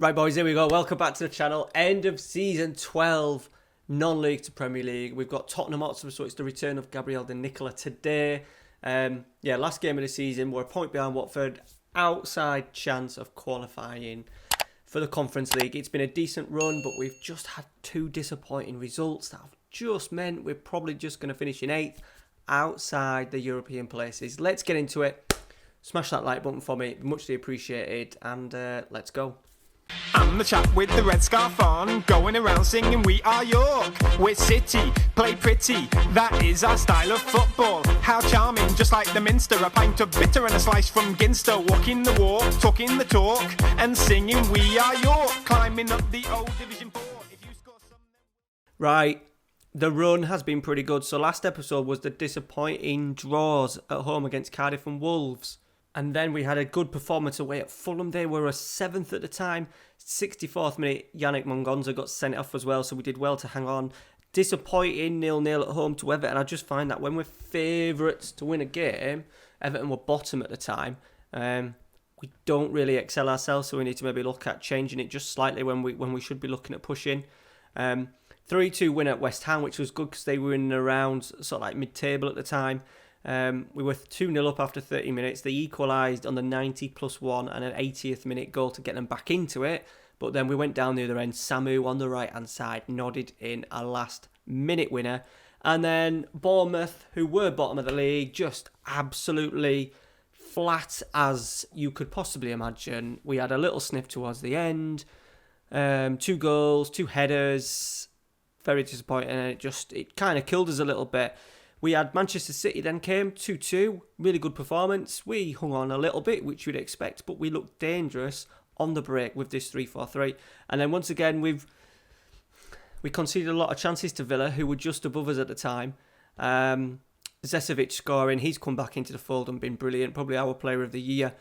Right, boys, here we go. Welcome back to the channel. End of season 12, non-league to Premier League. We've got Tottenham Hotspur, so it's the return of Gabriel De Nicola today. Last game of the season. We're a point behind Watford. Outside chance of qualifying for the Conference League. It's been a decent run, but we've just had two disappointing results that have just meant we're probably just going to finish in 8th outside the European places. Let's get into it. Smash that like button for me. Muchly appreciated. And let's go. I'm the chap with the red scarf on, going around singing we are York. We're City, play pretty, that is our style of football. How charming, just like the Minster, a pint of bitter and a slice from Ginster. Walking the walk, talking the talk, and singing we are York. Climbing up the old Division 4. If you score some... Right, the run has been pretty good. So last episode was the disappointing draws at home against Cardiff and Wolves. And then we had a good performance away at Fulham. They were a 7th at the time. 64th minute, Yannick Mongonza got sent off as well, so we did well to hang on. Disappointing 0-0 at home to Everton. I just find that when we're favourites to win a game, Everton were bottom at the time. We don't really excel ourselves, so we need to maybe look at changing it just slightly when we should be looking at pushing. 3-2 win at West Ham, which was good because they were in and around sort of like mid-table at the time. We were 2-0 up after 30 minutes. They equalised on the 90+1 and an 80th minute goal to get them back into it. But then we went down the other end. Samu on the right-hand side nodded in a last-minute winner. And then Bournemouth, who were bottom of the league, just absolutely flat as you could possibly imagine. We had a little sniff towards the end. 2 goals, 2 headers. Very disappointing. And it kind of killed us a little bit. We had Manchester City then came, 2-2, really good performance. We hung on a little bit, which you'd expect, but we looked dangerous on the break with this 3-4-3. And then once again, we conceded a lot of chances to Villa, who were just above us at the time. Zesevic scoring, he's come back into the fold and been brilliant, probably our player of the year,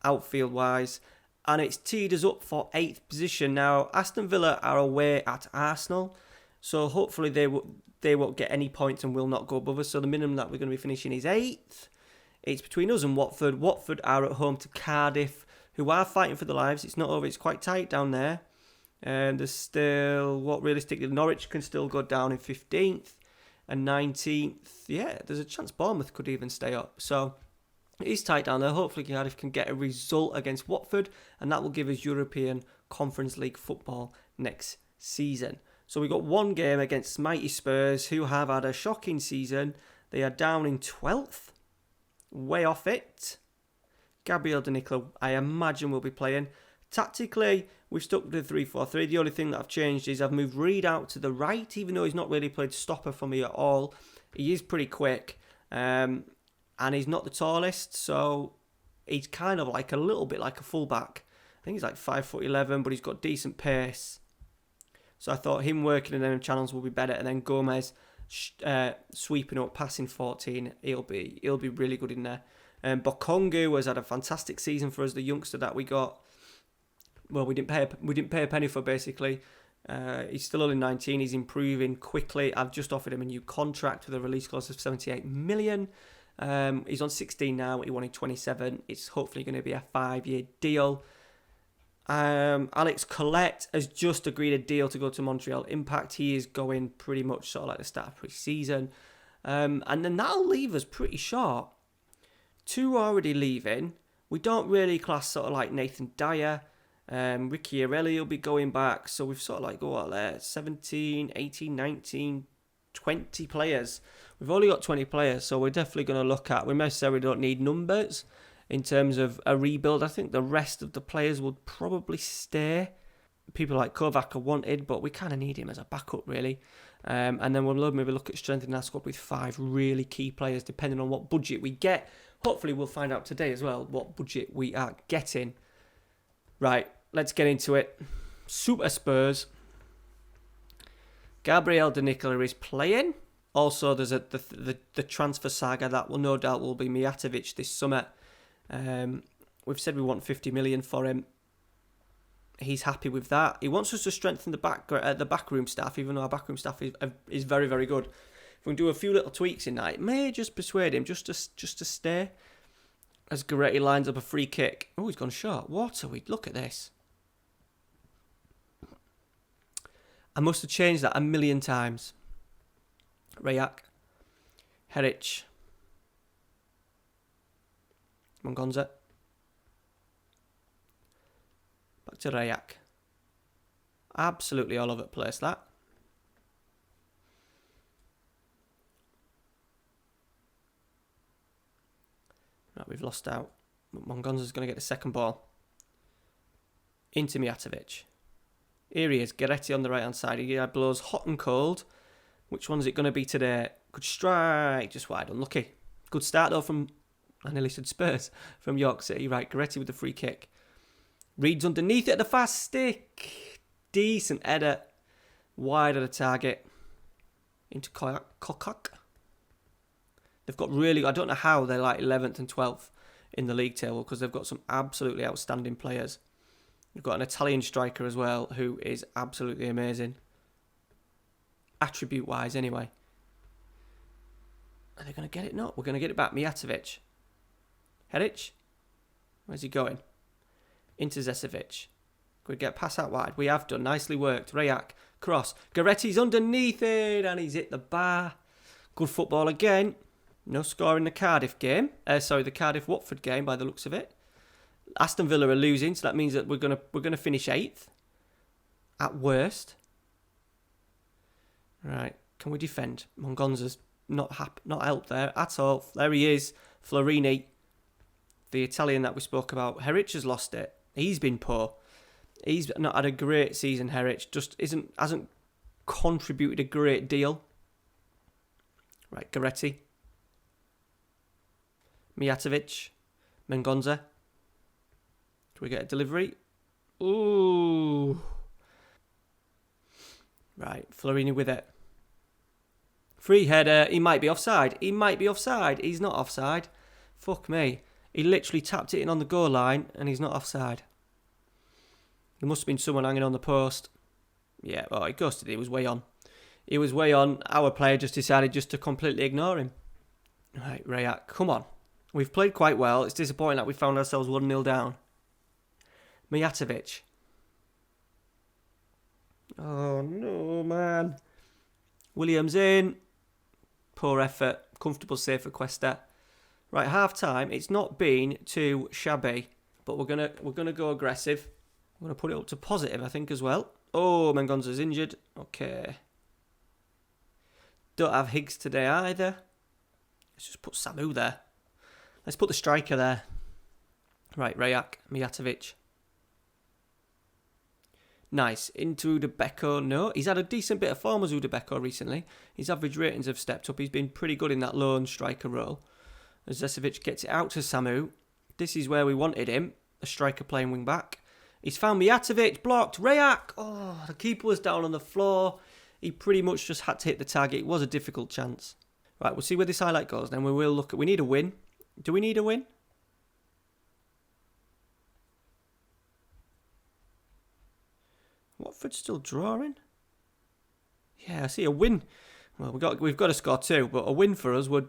outfield-wise. And it's teed us up for 8th position. Now, Aston Villa are away at Arsenal, so hopefully they won't get any points and will not go above us. So the minimum that we're going to be finishing is 8th. It's between us and Watford. Watford are at home to Cardiff, who are fighting for their lives. It's not over. It's quite tight down there. And there's still, realistically, Norwich can still go down in 15th and 19th. Yeah, there's a chance Bournemouth could even stay up. So it is tight down there. Hopefully Cardiff can get a result against Watford, and that will give us European Conference League football next season. So we got one game against mighty Spurs, who have had a shocking season. They are down in 12th, way off it. Gabriel De Nicola, I imagine, will be playing. Tactically, we've stuck with the 3-4-3. The only thing that I've changed is I've moved Reed out to the right, even though he's not really played stopper for me at all. He is pretty quick, and he's not the tallest, so he's kind of like a little bit like a fullback. I think he's like 5'11", but he's got decent pace. So I thought him working in them channels will be better, and then Gomez sweeping up, passing 14. He'll be really good in there. Bokongu has had a fantastic season for us, the youngster that we got. Well, we didn't pay a penny for basically. He's still only 19. He's improving quickly. I've just offered him a new contract with a release clause of 78 million. He's on 16 now. He wanted 27. It's hopefully going to be a 5-year deal. Alex Collette has just agreed a deal to go to Montreal Impact. He is going pretty much sort of like the start of pre-season. And then that'll leave us pretty short. 2 already leaving. We don't really class sort of like Nathan Dyer. Ricky Arelli will be going back. So we've sort of like got there 17, 18, 19, 20 players. We've only got 20 players, so we're definitely going to look at... We necessarily don't need numbers in terms of a rebuild. I think the rest of the players will probably stay. People like Kovac are wanted, but we kind of need him as a backup, really. And then we'll maybe look at strengthening our squad with 5 really key players, depending on what budget we get. Hopefully we'll find out today as well what budget we are getting. Right, let's get into it. Super Spurs. Gabriel De Nicola is playing. Also, there's the transfer saga that will no doubt will be Mijatovic this summer. We've said we want 50 million for him. He's happy with that. He wants us to strengthen the backroom staff, even though our backroom staff is very, very good. If we can do a few little tweaks in that, it may just persuade him just to stay. As Goretti lines up a free kick. Oh, he's gone short. What are we? Look at this. I must have changed that a million times. Rayak. Heric. Mongonza. Back to Rayak. Absolutely all over the place, that. Right, we've lost out. Mongonza's going to get the second ball. Into Mijatovic. Here he is, Goretti on the right-hand side. He blows hot and cold. Which one's it going to be today? Good strike, just wide, unlucky. Good start though from, I nearly said Spurs, from York City. Right, Goretti with the free kick. Reed's underneath it at the fast stick. Decent header. Wide of the target. Into Kokak. They've got really, I don't know how they're like 11th and 12th in the league table because they've got some absolutely outstanding players. We've got an Italian striker as well who is absolutely amazing. Attribute-wise, anyway. Are they going to get it? No, we're going to get it back. Mijatovic. Heric. Where's he going? Into Zesevic. Could we get a pass out wide? We have done. Nicely worked. Rayak. Cross. Goretti's underneath it and he's hit the bar. Good football again. No score in the Cardiff game. The Cardiff-Watford game by the looks of it. Aston Villa are losing, so that means that we're gonna finish 8th. At worst. Right. Can we defend? Mongonza's not helped there at all. There he is. Florini. The Italian that we spoke about. Heric has lost it. He's been poor. He's not had a great season, Heric. Just hasn't contributed a great deal. Right, Goretti. Mijatovic. Mongonza. Do we get a delivery? Ooh. Right, Florini with it. Free header. He might be offside. He's not offside. Fuck me. He literally tapped it in on the goal line and he's not offside. There must have been someone hanging on the post. Yeah, well, he ghosted it. He was way on. Our player just decided just to completely ignore him. Right, Rayak, come on. We've played quite well. It's disappointing that we found ourselves 1-0 down. Mijatovic. Oh, no, man. Williams in. Poor effort. Comfortable save for Cuesta. Right, half time. It's not been too shabby, but we're gonna go aggressive. I'm gonna put it up to positive, I think, as well. Oh, Mengonza's injured. Okay. Don't have Higgs today either. Let's just put Samu there. Let's put the striker there. Right, Rayak, Mijatovic. Nice. Into Udebeko. No, he's had a decent bit of form as Udebeko recently. His average ratings have stepped up. He's been pretty good in that lone striker role. As Zesevic gets it out to Samu. This is where we wanted him. A striker playing wing back. He's found Mijatovic. Blocked. Rayak. Oh, the keeper was down on the floor. He pretty much just had to hit the target. It was a difficult chance. Right, we'll see where this highlight goes. Then we will look at... We need a win. Do we need a win? Watford's still drawing. Yeah, I see a win. Well, we've got to score 2, but a win for us would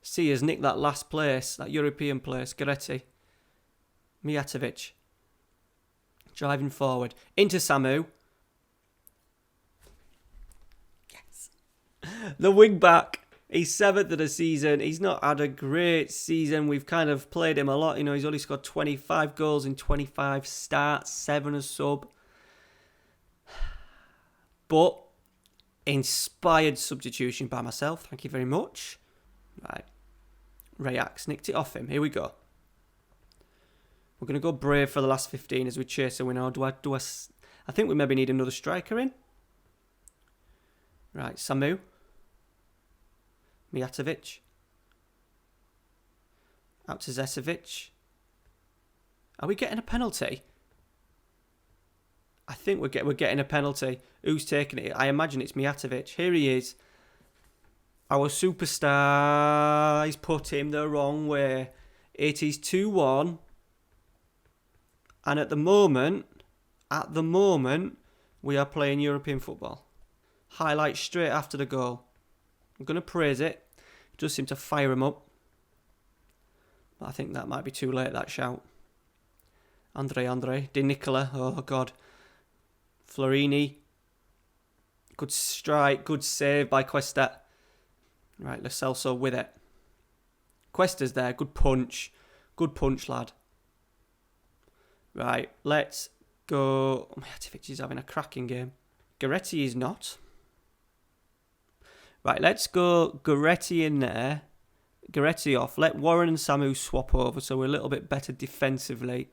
see us nick that last place, that European place. Goretti. Mijatovic. Driving forward. Into Samu. Yes. The wing back. He's 7th of the season. He's not had a great season. We've kind of played him a lot. You know, he's only scored 25 goals in 25 starts, 7 as sub. But inspired substitution by myself. Thank you very much. Right. Rayak nicked it off him. Here we go. We're going to go brave for the last 15 as we chase a win. Or I think we maybe need another striker in. Right, Samu. Mijatovic. Out to Zesevic. Are we getting a penalty? I think we're getting a penalty. Who's taking it? I imagine it's Mijatovic. Here he is. Our superstar. He's put him the wrong way. It is 2-1. And at the moment, we are playing European football. Highlight straight after the goal. I'm going to praise it. It does seem to fire him up. But I think that might be too late, that shout. Andre. Di Nicola. Oh, God. Florini. Good strike, good save by Cuesta. Right, Lo Celso with it. Cuesta's there, good punch. Good punch, lad. Right, let's go. Mijatovic is having a cracking game. Goretti is not. Right, let's go Goretti in there. Goretti off. Let Warren and Samu swap over so we're a little bit better defensively.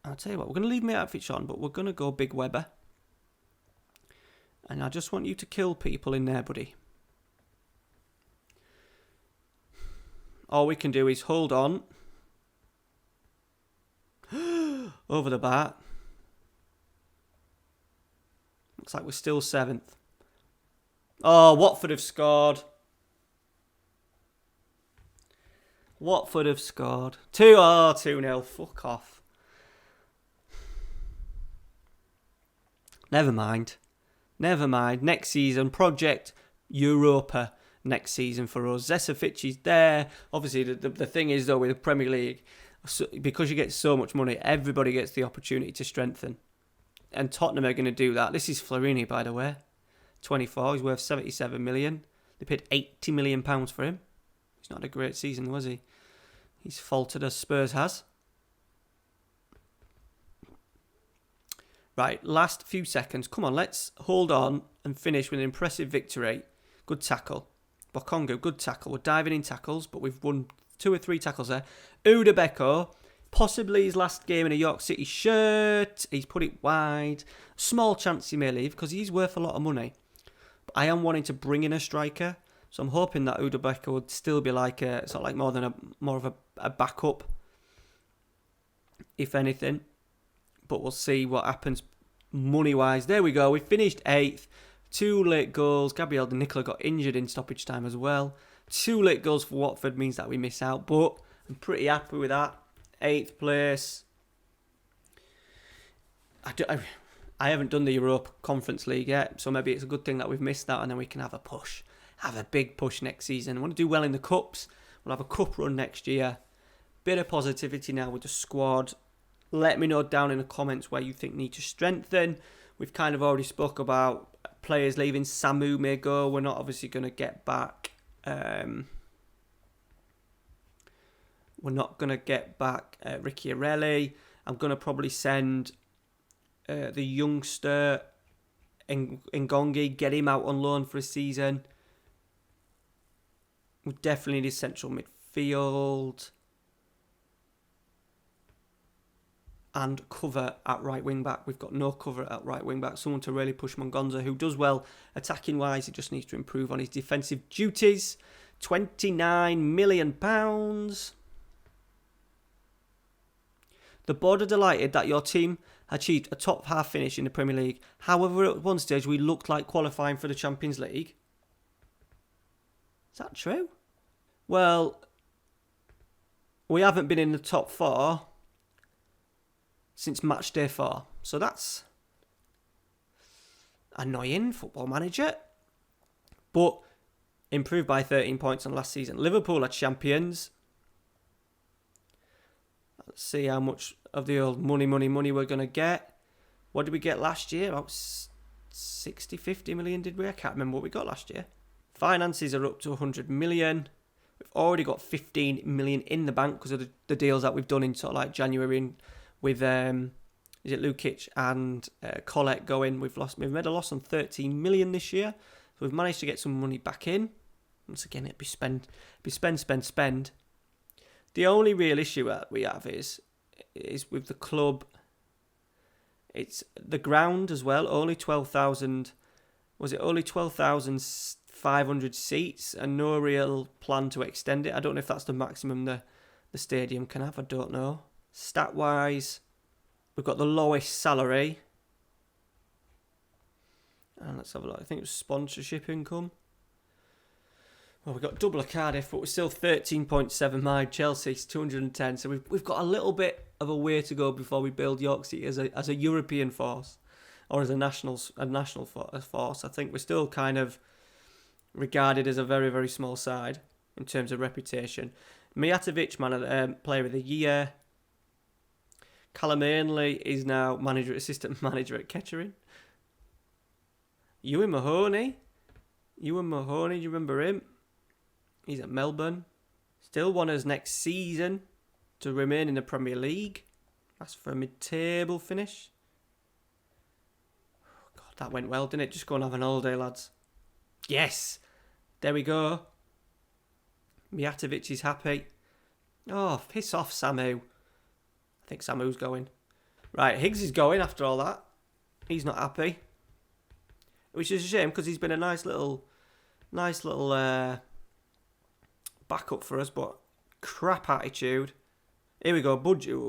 I'll tell you what, we're going to leave Mijatovic on, but we're going to go Big Weber. And I just want you to kill people in there, buddy. All we can do is hold on. Over the bar. Looks like we're still 7th. Oh, Watford have scored. Watford have scored. 2-0. Fuck off. Never mind. Next season, Project Europa next season for us. Zesovic is there. Obviously, the thing is, though, with the Premier League, because you get so much money, everybody gets the opportunity to strengthen. And Tottenham are going to do that. This is Florini, by the way. 24. He's worth 77 million. They paid £80 million for him. He's not had a great season, was he? He's faltered as Spurs has. Right, last few seconds. Come on, let's hold on and finish with an impressive victory. Good tackle. Bokongo, good tackle. We're diving in tackles, but we've won 2 or 3 tackles there. Udabeko, possibly his last game in a York City shirt. He's put it wide. Small chance he may leave because he's worth a lot of money. But I am wanting to bring in a striker, so I'm hoping that Udabeko would still be like it's not like more of a backup, if anything. But we'll see what happens money-wise. There we go. We finished 8th. 2 late goals. Gabriel De Nicola got injured in stoppage time as well. 2 late goals for Watford means that we miss out. But I'm pretty happy with that. 8th place. I haven't done the Europa Conference League yet. So maybe it's a good thing that we've missed that. And then we can have a push. Have a big push next season. I want to do well in the Cups. We'll have a cup run next year. Bit of positivity now with the squad. Let me know down in the comments where you think need to strengthen. We've kind of already spoke about players leaving. Samu may go. We're not obviously going to get back. We're not going to get back Ricky Arelli. I'm going to probably send the youngster Ngongi, get him out on loan for a season. We definitely need central midfield. And cover at right wing back. We've got no cover at right wing back. Someone to really push Mongonza, who does well attacking wise. He just needs to improve on his defensive duties. £29 million. The board are delighted that your team achieved a top half finish in the Premier League. However, at one stage we looked like qualifying for the Champions League. Is that true? Well, we haven't been in the top 4 since match day 4. So that's annoying, Football Manager. But improved by 13 points on last season. Liverpool are champions. Let's see how much of the old money we're going to get. What did we get last year? About 60, 50 million, did we? I can't remember what we got last year. Finances are up to 100 million. We've already got 15 million in the bank because of the deals that we've done in sort of like January with is it Lukic and Collette going. We've made a loss on 13 million this year. So we've managed to get some money back in. Once again, it'd be spend. The only real issue that we have is with the club. It's the ground as well. Only 12,000. Was it only 12,500 seats and no real plan to extend it? I don't know if that's the maximum the stadium can have. I don't know. Stat-wise, we've got the lowest salary. And let's have a look. I think it was sponsorship income. Well, we've got double of Cardiff, but we're still 13.7 mile. Chelsea's 210. So we've got a little bit of a way to go before we build York City as a European force or as a national force. I think we're still kind of regarded as a very, very small side in terms of reputation. Mijatovic, player of the year. Callum Ainley is now assistant manager at Kettering. Ewan Mahoney. Do you remember him? He's at Melbourne. Still want us next season to remain in the Premier League. That's for a mid-table finish. Oh, God, that went well, didn't it? Just go and have an holiday, lads. Yes! There we go. Mijatovic is happy. Oh, piss off, Samu. I think Samu's going. Right, Higgs is going after all that. He's not happy. Which is a shame because he's been a nice little backup for us, but crap attitude. Here we go. Budget.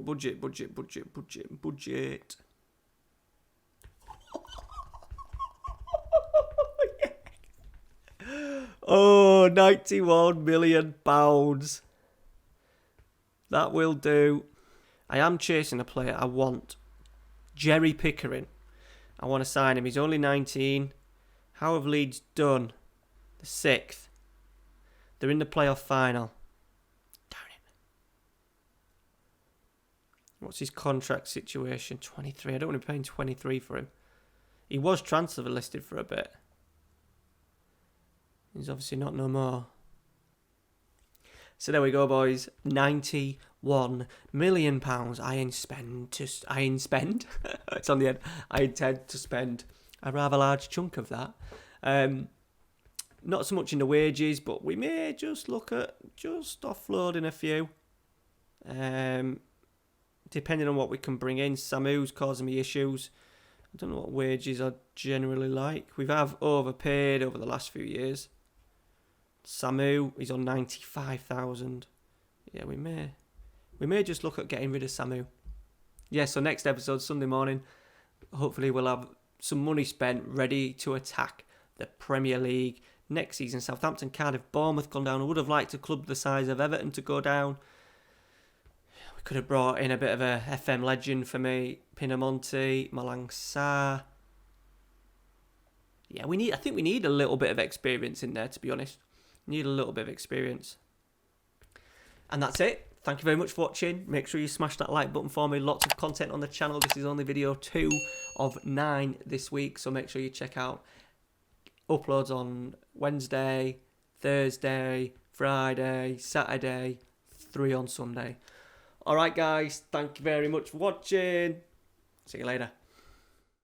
Oh, £91 million. That will do. I am chasing a player. I want Jerry Pickering. I want to sign him. He's only 19. How have Leeds done? The 6th. They're in the playoff final. Darn it. What's his contract situation? 23. I don't want to be paying 23 for him. He was transfer listed for a bit. He's obviously not no more. So there we go, boys. £91 million. I intend. It's on the end. I intend to spend a rather large chunk of that. Not so much in the wages, but we may just look at just offloading a few. Depending on what we can bring in. Samu's causing me issues. I don't know what wages are generally like. We have overpaid over the last few years. Samu, he's on 95,000. Yeah, we may just look at getting rid of Samu. Yeah, so next episode, Sunday morning, hopefully we'll have some money spent ready to attack the Premier League. Next season, Southampton, Cardiff, Bournemouth gone down. I would have liked a club the size of Everton to go down. We could have brought in a bit of a FM legend for me. Pinamonti, Malang Sarr. Yeah, I think we need a little bit of experience in there, to be honest. Need a little bit of experience. And that's it. Thank you very much for watching. Make sure you smash that like button for me. Lots of content on the channel. This is only video 2 of 9 this week. So make sure you check out uploads on Wednesday, Thursday, Friday, Saturday, 3 on Sunday. Alright guys, thank you very much for watching. See you later.